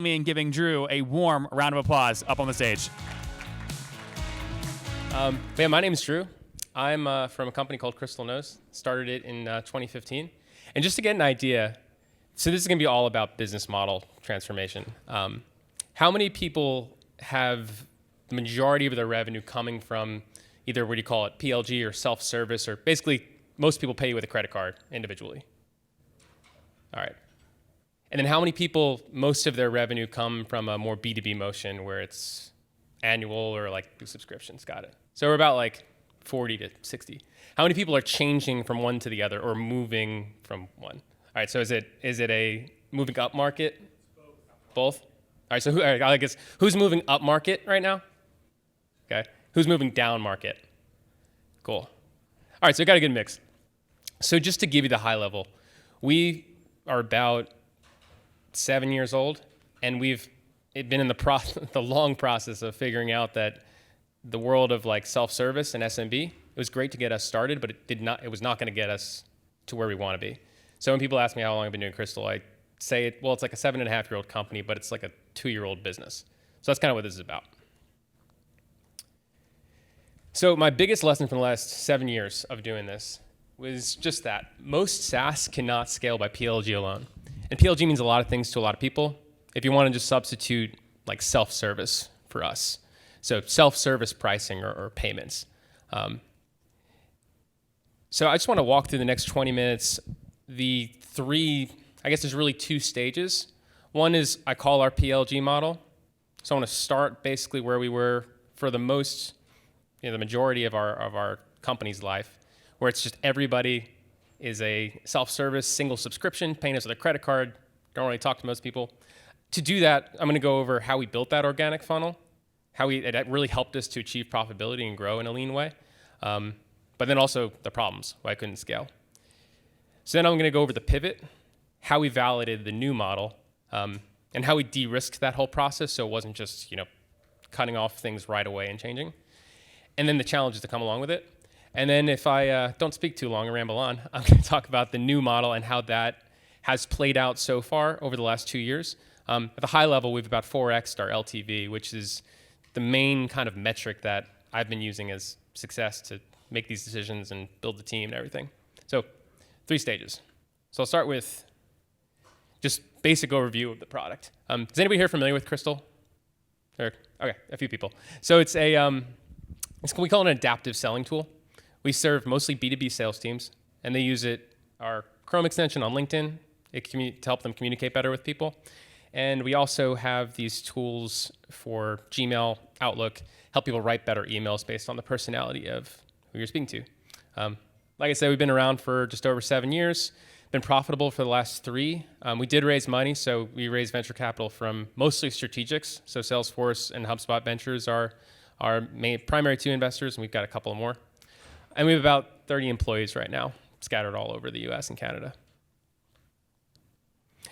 Me and giving Drew a warm round of applause up on the stage. My name is Drew. I'm from a company called Crystal Knows. Started it in 2015. And just to get an idea, so this is going to be all about business model transformation. How many people have the majority of their revenue coming from either, what do you call it, PLG or self-service, or basically most people pay you with a credit card individually? All right. And then how many people, most of their revenue come from a more B2B motion where it's annual or like subscriptions? Got it. So we're about like 40 to 60. How many people are changing from one to the other or moving from one? All right, so is it a moving up market? Both? All right, so I guess who's moving up market right now? Okay. Who's moving down market? Cool. All right, so we got a good mix. So just to give you the high level, we are about 7 years old, and we've been in the long process of figuring out that the world of like self-service and SMB, it was great to get us started, but it was not going to get us to where we want to be. So when people ask me how long I've been doing Crystal, I say it's like a 7.5-year-old company, but it's like a 2-year-old business. So that's kind of what this is about. So my biggest lesson from the last 7 years of doing this was just that most SaaS cannot scale by PLG alone. And PLG means a lot of things to a lot of people. If you want to just substitute like self-service for us, so self-service pricing or payments. So I just want to walk through the next 20 minutes. I guess there's really 2 stages. One is I call our PLG model. So I want to start basically where we were for the majority of our company's life, where it's just everybody is a self-service, single subscription, paying us with a credit card, don't really talk to most people. To do that, I'm gonna go over how we built that organic funnel, how it really helped us to achieve profitability and grow in a lean way, but then also the problems, why I couldn't scale. So then I'm gonna go over the pivot, how we validated the new model, and how we de-risked that whole process so it wasn't just cutting off things right away and changing, and then the challenges that come along with it. And then if I don't speak too long and ramble on, I'm going to talk about the new model and how that has played out so far over the last 2 years. At the high level, we've about 4x'd our LTV, which is the main kind of metric that I've been using as success to make these decisions and build the team and everything. So 3 stages. So I'll start with just basic overview of the product. Is anybody here familiar with Crystal? Okay, a few people. So it's we call it an adaptive selling tool. We serve mostly B2B sales teams, and they use our Chrome extension on LinkedIn to help them communicate better with people. And we also have these tools for Gmail, Outlook, help people write better emails based on the personality of who you're speaking to. Like I said, we've been around for just over 7 years, been profitable for the last 3. We did raise money, so we raised venture capital from mostly strategics. So Salesforce and HubSpot Ventures are our primary 2 investors, and we've got a couple more. And we have about 30 employees right now, scattered all over the US and Canada.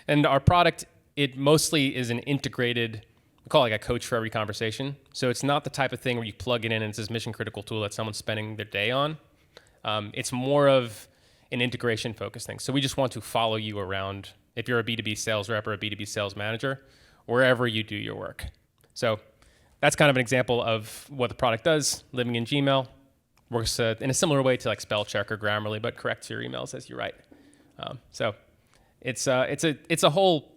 And our product, it mostly is an integrated, we call it like a coach for every conversation. So it's not the type of thing where you plug it in and it's this mission critical tool that someone's spending their day on. It's more of an integration focused thing. So we just want to follow you around if you're a B2B sales rep or a B2B sales manager, wherever you do your work. So that's kind of an example of what the product does, living in Gmail. Works in a similar way to like spell check or Grammarly, but corrects your emails as you write. So it's a whole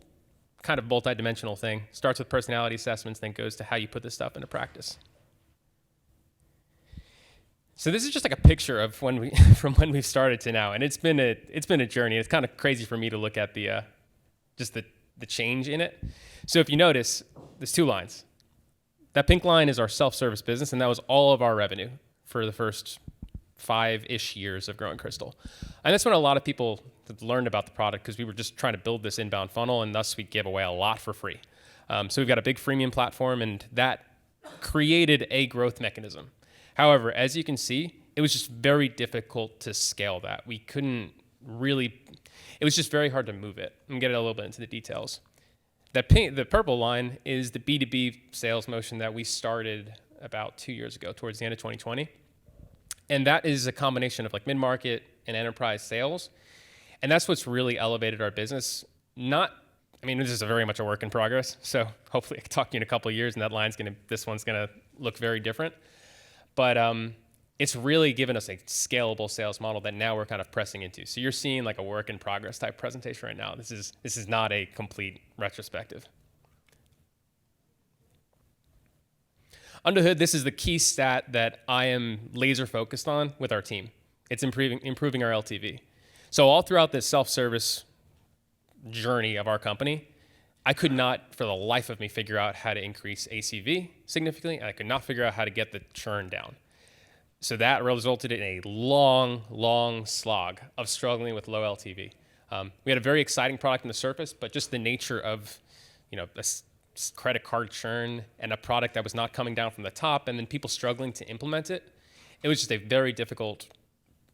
kind of multi-dimensional thing. Starts with personality assessments, then goes to how you put this stuff into practice. So this is just like a picture of from when we've started to now, and it's been a journey. It's kind of crazy for me to look at the change in it. So if you notice, there's 2 lines. That pink line is our self-service business, and that was all of our revenue for the first 5-ish years of growing Crystal. And that's when a lot of people learned about the product, because we were just trying to build this inbound funnel, and thus we give away a lot for free. So we've got a big freemium platform, and that created a growth mechanism. However, as you can see, it was just very difficult to scale that. We couldn't really, it was just very hard to move it. I'm getting a little bit into the details. The purple line is the B2B sales motion that we started about 2 years ago, towards the end of 2020. And that is a combination of like mid-market and enterprise sales. And that's what's really elevated our business. Not I mean, this is very much a work in progress. So hopefully I can talk to you in a couple of years and this one's gonna look very different. But it's really given us a scalable sales model that now we're kind of pressing into. So you're seeing like a work in progress type presentation right now. This is not a complete retrospective. Under the hood, this is the key stat that I am laser focused on with our team. It's improving our LTV. So all throughout this self-service journey of our company, I could not, for the life of me, figure out how to increase ACV significantly, and I could not figure out how to get the churn down. So that resulted in a long, long slog of struggling with low LTV. We had a very exciting product on the surface, but just the nature of, a credit card churn and a product that was not coming down from the top, and then people struggling to implement it, it was just very difficult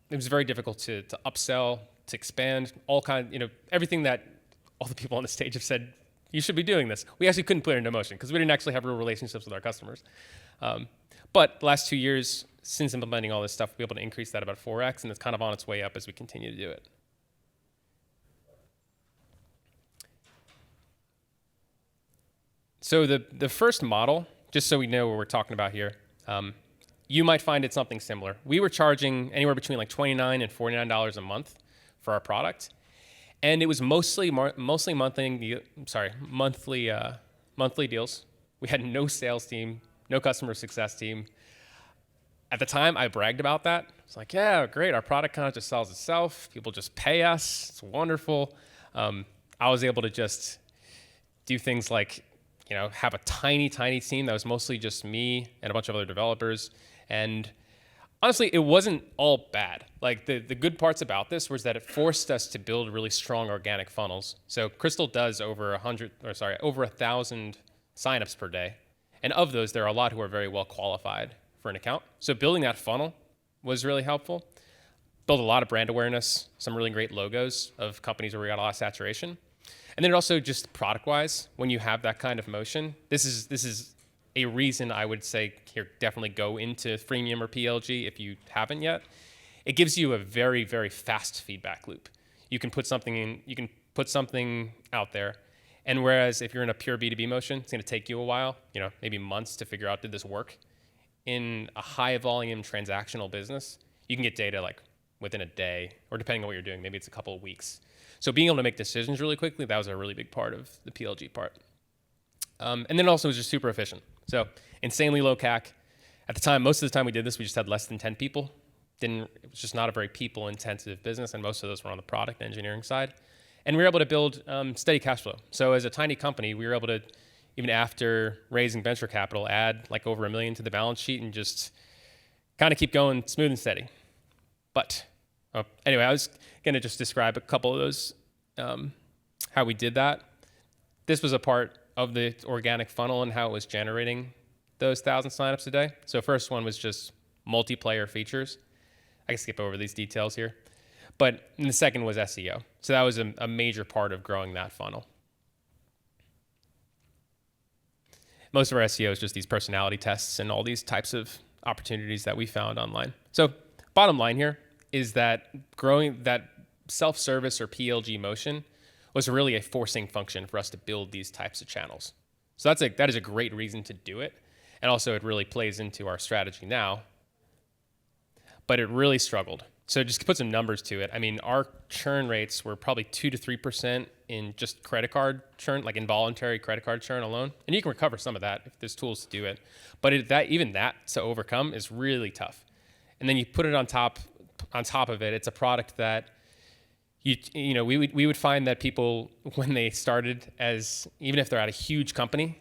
to upsell, to expand, everything that all the people on the stage have said, you should be doing this. We actually couldn't put it into motion because we didn't actually have real relationships with our customers. But the last 2 years, since implementing all this stuff, we'll be able to increase that about 4x, and it's kind of on its way up as we continue to do it. So the first model, just so we know what we're talking about here, you might find it something similar. We were charging anywhere between like $29 and $49 a month for our product, and it was mostly monthly deals. We had no sales team, no customer success team. At the time, I bragged about that. It's like, yeah, great. Our product kind of just sells itself. People just pay us. It's wonderful. I was able to just do things like, have a tiny, tiny team that was mostly just me and a bunch of other developers. And honestly, it wasn't all bad. Like the good parts about this was that it forced us to build really strong organic funnels. So Crystal does over 1,000 signups per day. And of those, there are a lot who are very well qualified for an account. So building that funnel was really helpful. Built a lot of brand awareness, some really great logos of companies where we got a lot of saturation. And then also just product-wise, when you have that kind of motion, this is a reason I would say here, definitely go into freemium or PLG if you haven't yet. It gives you a very, very fast feedback loop. You can put something out there. And whereas if you're in a pure B2B motion, it's going to take you a while, maybe months to figure out, did this work? In a high volume transactional business, you can get data like within a day, or depending on what you're doing, maybe it's a couple of weeks. So being able to make decisions really quickly, that was a really big part of the PLG part. And then also it was just super efficient. So insanely low CAC. At the time, most of the time we did this, we just had less than 10 people. It was just not a very people intensive business, and most of those were on the product engineering side. And we were able to build steady cash flow. So as a tiny company, we were able to, even after raising venture capital, add like over $1 million to the balance sheet and just kind of keep going smooth and steady. But anyway, I was going to just describe a couple of those, how we did that. This was a part of the organic funnel and how it was generating those 1,000 signups a day. So first one was just multiplayer features. I can skip over these details here. But the second was SEO. So that was a major part of growing that funnel. Most of our SEO is just these personality tests and all these types of opportunities that we found online. So bottom line here is that growing that self-service or PLG motion was really a forcing function for us to build these types of channels. So that is a great reason to do it. And also it really plays into our strategy now. But it really struggled. So just to put some numbers to it, I mean, our churn rates were probably 2 to 3% in just credit card churn, like involuntary credit card churn alone. And you can recover some of that if there's tools to do it. But even that to overcome is really tough. And then you put it on top of it, it's a product that we would find that people, when they started even if they're at a huge company,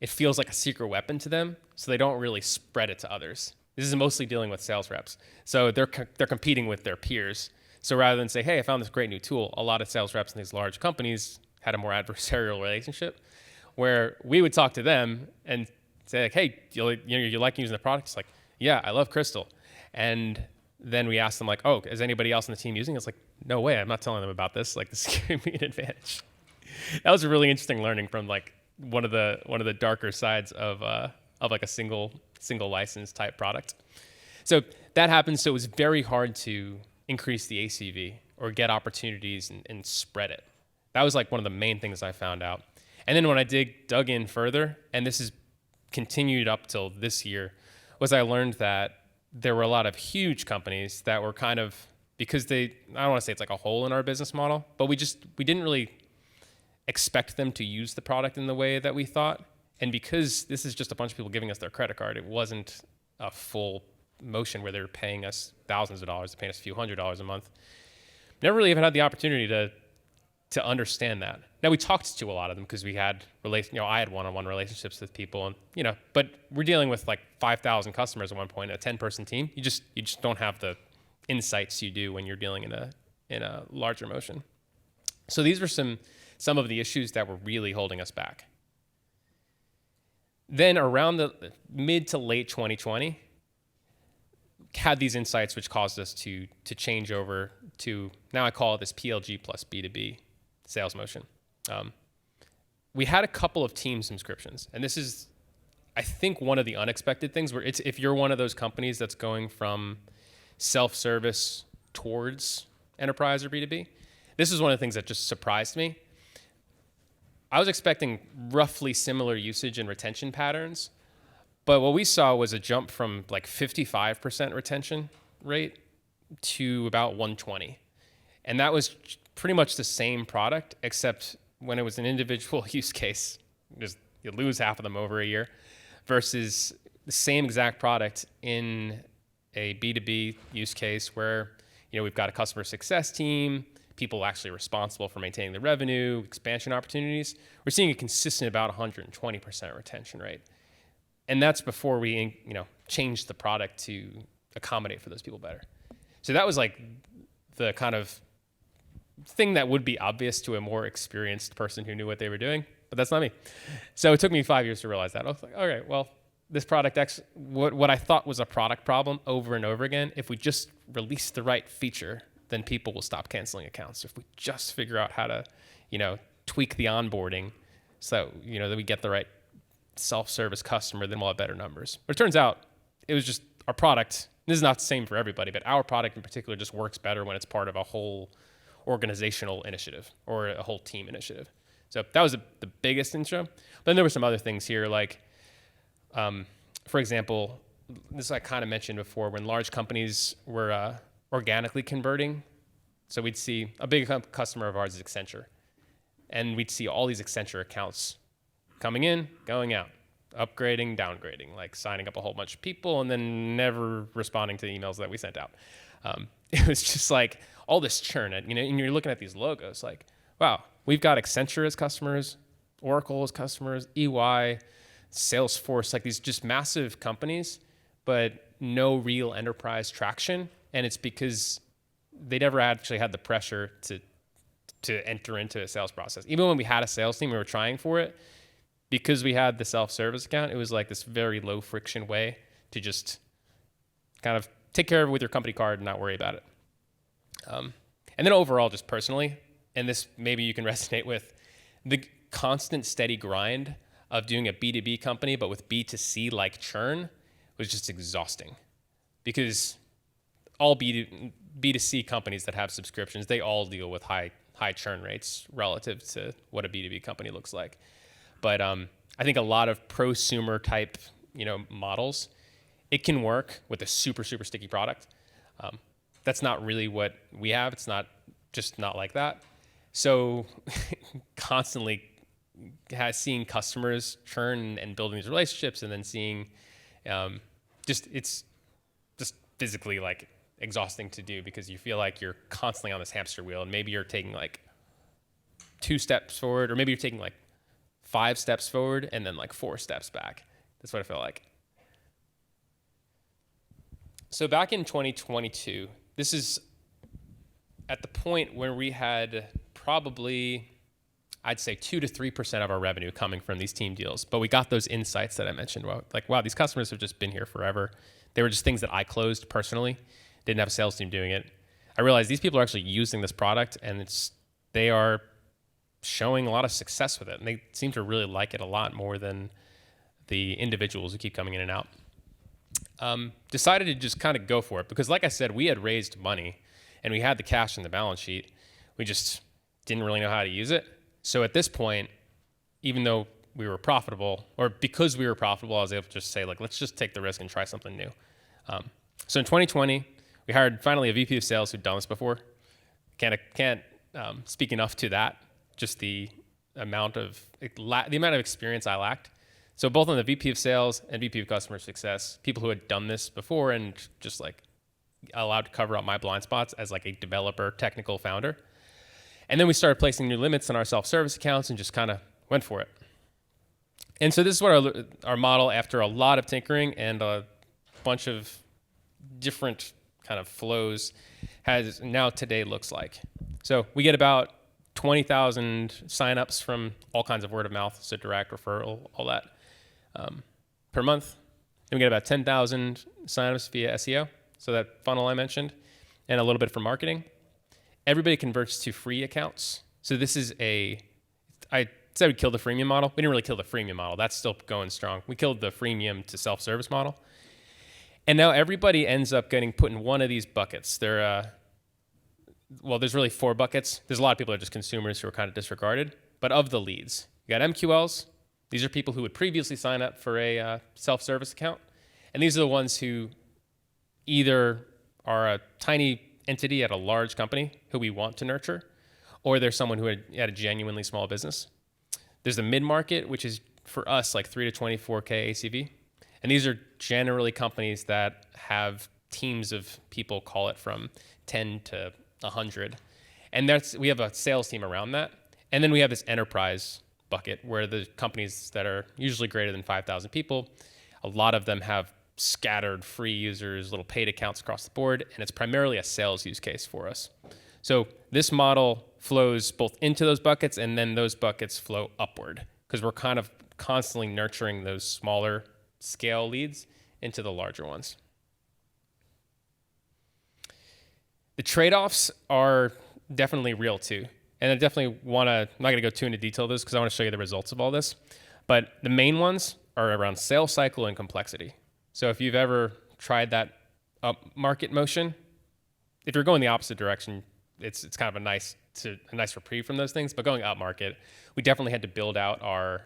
it feels like a secret weapon to them, so they don't really spread it to others. This is mostly dealing with sales reps. So they're competing with their peers. So rather than say, hey, I found this great new tool, a lot of sales reps in these large companies had a more adversarial relationship where we would talk to them and say, like, hey, you like using the product? It's like, yeah, I love Crystal. And then we asked them like, oh, is anybody else on the team using it? It's like, no way, I'm not telling them about this. Like, this is giving me an advantage. That was a really interesting learning from like one of the darker sides of like a single license type product. So that happens. So it was very hard to increase the ACV or get opportunities and spread it. That was like one of the main things I found out. And then when I dug in further, and this has continued up till this year, was I learned that there were a lot of huge companies that were kind of, because I don't want to say it's like a hole in our business model, but we didn't really expect them to use the product in the way that we thought. And because this is just a bunch of people giving us their credit card, it wasn't a full motion where they're paying us thousands of dollars, they're paying us a few $100s a month. Never really even had the opportunity to understand that. Now we talked to a lot of them because we had I had one-on-one relationships with people, and but we're dealing with like 5,000 customers at one point, a 10-person team. You just don't have the insights you do when you're dealing in a larger motion. So these were some of the issues that were really holding us back. Then around the mid to late 2020, had these insights which caused us to change over to, now I call it this PLG plus B2B sales motion. We had a couple of team subscriptions, and this is, I think, one of the unexpected things where if you're one of those companies that's going from self-service towards enterprise or B2B, this is one of the things that just surprised me. I was expecting roughly similar usage and retention patterns, but what we saw was a jump from like 55% retention rate to about 120. And that was pretty much the same product, except when it was an individual use case, you lose half of them over a year, versus the same exact product in a B2B use case where we've got a customer success team, people actually responsible for maintaining the revenue, expansion opportunities. We're seeing a consistent about 120% retention rate. And that's before we changed the product to accommodate for those people better. So that was like the kind of thing that would be obvious to a more experienced person who knew what they were doing, but that's not me. So it took me 5 years to realize that. I was like, all right, well, this product what I thought was a product problem over and over again, if we just release the right feature, then people will stop canceling accounts. If we just figure out how to, tweak the onboarding so, that we get the right self-service customer, then we'll have better numbers. But it turns out it was just our product. This is not the same for everybody, but our product in particular just works better when it's part of a whole organizational initiative or a whole team initiative. So that was the biggest intro. But then there were some other things here, like, for example, this I kind of mentioned before, when large companies were organically converting. So we'd see a big customer of ours is Accenture, and we'd see all these Accenture accounts coming in, going out, upgrading, downgrading, like signing up a whole bunch of people and then never responding to the emails that we sent out. It was just like all this churn, and you're looking at these logos like, wow, we've got Accenture as customers, Oracle as customers, EY, Salesforce, like these just massive companies, but no real enterprise traction. And it's because they never actually had the pressure to enter into a sales process. Even when we had a sales team, we were trying for it. Because we had the self-service account, it was like this very low friction way to just kind of take care of it with your company card and not worry about it. And then overall, just personally, and this maybe you can resonate with, the constant steady grind of doing a B2B company, but with B2C like churn, was just exhausting. Because all B2C companies that have subscriptions, they all deal with high churn rates relative to what a B2B company looks like. But I think a lot of prosumer type, models, it can work with a super, super sticky product. That's not really what we have. It's not like that. So constantly seeing customers churn and building these relationships, and then seeing it's just physically like exhausting to do, because you feel like you're constantly on this hamster wheel, and maybe you're taking like 2 steps forward, or maybe you're taking like 5 steps forward and then like 4 steps back. That's what I feel like. So back in 2022, this is at the point where we had probably, I'd say 2 to 3% of our revenue coming from these team deals. But we got those insights that I mentioned. Like, wow, these customers have just been here forever. They were just things that I closed personally. Didn't have a sales team doing it. I realized these people are actually using this product, and they are showing a lot of success with it. And they seem to really like it a lot more than the individuals who keep coming in and out. Decided to just kind of go for it, because like I said, we had raised money and we had the cash in the balance sheet. We just didn't really know how to use it. So at this point, even though we were profitable, or because we were profitable, I was able to just say, like, let's just take the risk and try something new. So in 2020, we hired finally a VP of sales who'd done this before. Can't speak enough to that, just the amount of experience I lacked. So both on the VP of sales and VP of customer success, people who had done this before and just like allowed to cover up my blind spots as like a developer, technical founder. And then we started placing new limits on our self-service accounts and just kind of went for it. And so this is what our model, after a lot of tinkering and a bunch of different kind of flows, has now today looks like. So we get about 20,000 signups from all kinds of word of mouth, so direct, referral, all that, per month. Then we get about 10,000 signups via SEO, so that funnel I mentioned, and a little bit for marketing. Everybody converts to free accounts. So this is I said we killed the freemium model. We didn't really kill the freemium model. That's still going strong. We killed the freemium to self-service model. And now everybody ends up getting put in one of these buckets. There's really 4 buckets. There's a lot of people that are just consumers who are kind of disregarded. But of the leads, you got MQLs. These are people who would previously sign up for a self-service account. And these are the ones who either are a tiny entity at a large company who we want to nurture, or they're someone who had a genuinely small business. There's the mid-market, which is for us like 3 to 24K ACV. And these are generally companies that have teams of people, call it from 10 to 100. And we have a sales team around that. And then we have this enterprise bucket where the companies that are usually greater than 5,000 people, a lot of them have scattered free users, little paid accounts across the board, and it's primarily a sales use case for us. So this model flows both into those buckets, and then those buckets flow upward because we're kind of constantly nurturing those smaller scale leads into the larger ones. The trade-offs are definitely real too. And I definitely I'm not going to go too into detail of this because I want to show you the results of all this. But the main ones are around sales cycle and complexity. So if you've ever tried that up market motion, if you're going the opposite direction, it's kind of a nice reprieve from those things. But going up market, we definitely had to build out our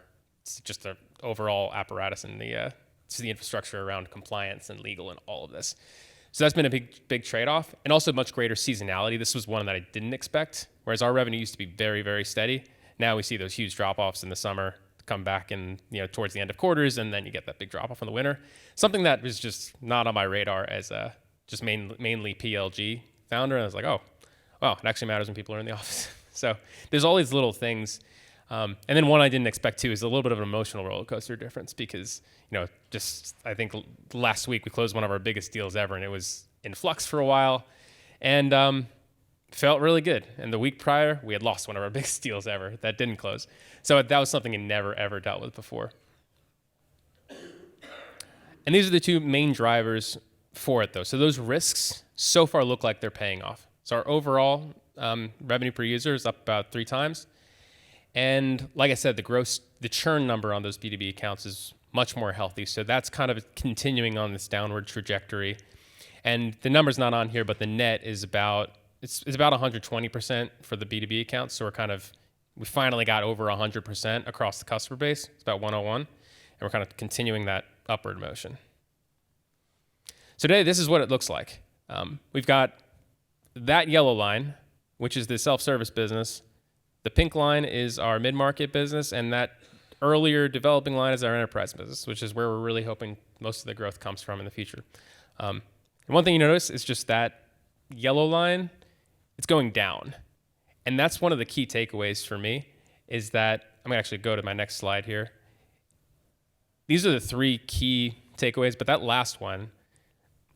overall apparatus and the infrastructure around compliance and legal and all of this. So that's been a big trade-off, and also much greater seasonality. This was one that I didn't expect. Whereas our revenue used to be very, very steady. Now we see those huge drop-offs in the summer, come back in towards the end of quarters, and then you get that big drop-off in the winter. Something that was just not on my radar as a just mainly PLG founder. And I was like, oh, wow, it actually matters when people are in the office. So there's all these little things. And then one I didn't expect too is a little bit of an emotional roller coaster difference because, I think last week we closed one of our biggest deals ever, and it was in flux for a while and felt really good. And the week prior, we had lost one of our biggest deals ever that didn't close. So that was something I never, ever dealt with before. And these are the two main drivers for it, though. So those risks so far look like they're paying off. So our overall revenue per user is up about 3 times. And like I said, the churn number on those B2B accounts is much more healthy. So that's kind of continuing on this downward trajectory. And the number's not on here, but the net is about 120% for the B2B accounts. So we finally got over 100% across the customer base. It's about 101. And we're kind of continuing that upward motion. So today, this is what it looks like. We've got that yellow line, which is the self-service business. The pink line is our mid-market business, and that earlier developing line is our enterprise business, which is where we're really hoping most of the growth comes from in the future. And one thing you notice is just that yellow line, it's going down. And that's one of the key takeaways for me is that, I'm going to actually go to my next slide here. These are the 3 key takeaways, but that last one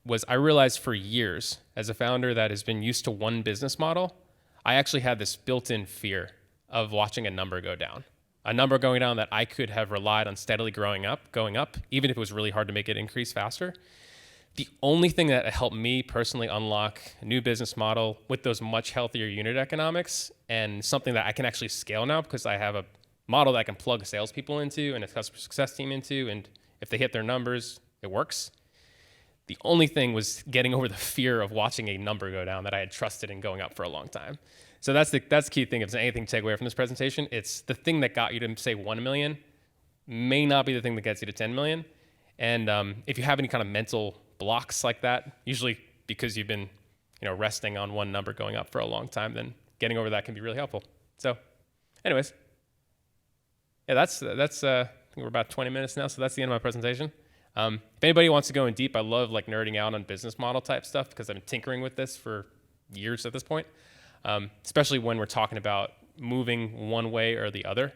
was I realized for years as a founder that has been used to one business model, I actually had this built-in fear of watching a number go down. A number going down that I could have relied on steadily going up, even if it was really hard to make it increase faster. The only thing that helped me personally unlock a new business model with those much healthier unit economics and something that I can actually scale now because I have a model that I can plug salespeople into and a customer success team into, and if they hit their numbers, it works. The only thing was getting over the fear of watching a number go down that I had trusted in going up for a long time. So that's the key thing. If there's anything to take away from this presentation, it's the thing that got you to say 1 million may not be the thing that gets you to 10 million. And if you have any kind of mental blocks like that, usually because you've been, resting on one number going up for a long time, then getting over that can be really helpful. So anyways, yeah, that's I think we're about 20 minutes now. So that's the end of my presentation. If anybody wants to go in deep, I love like nerding out on business model type stuff because I've been tinkering with this for years at this point. Especially when we're talking about moving one way or the other.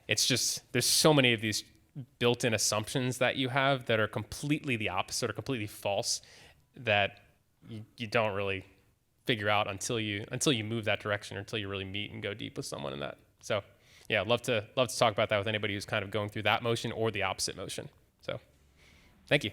It's just, there's so many of these built-in assumptions that you have that are completely the opposite or completely false that you don't really figure out until you move that direction or until you really meet and go deep with someone in that. So yeah, I'd love to talk about that with anybody who's kind of going through that motion or the opposite motion. So thank you.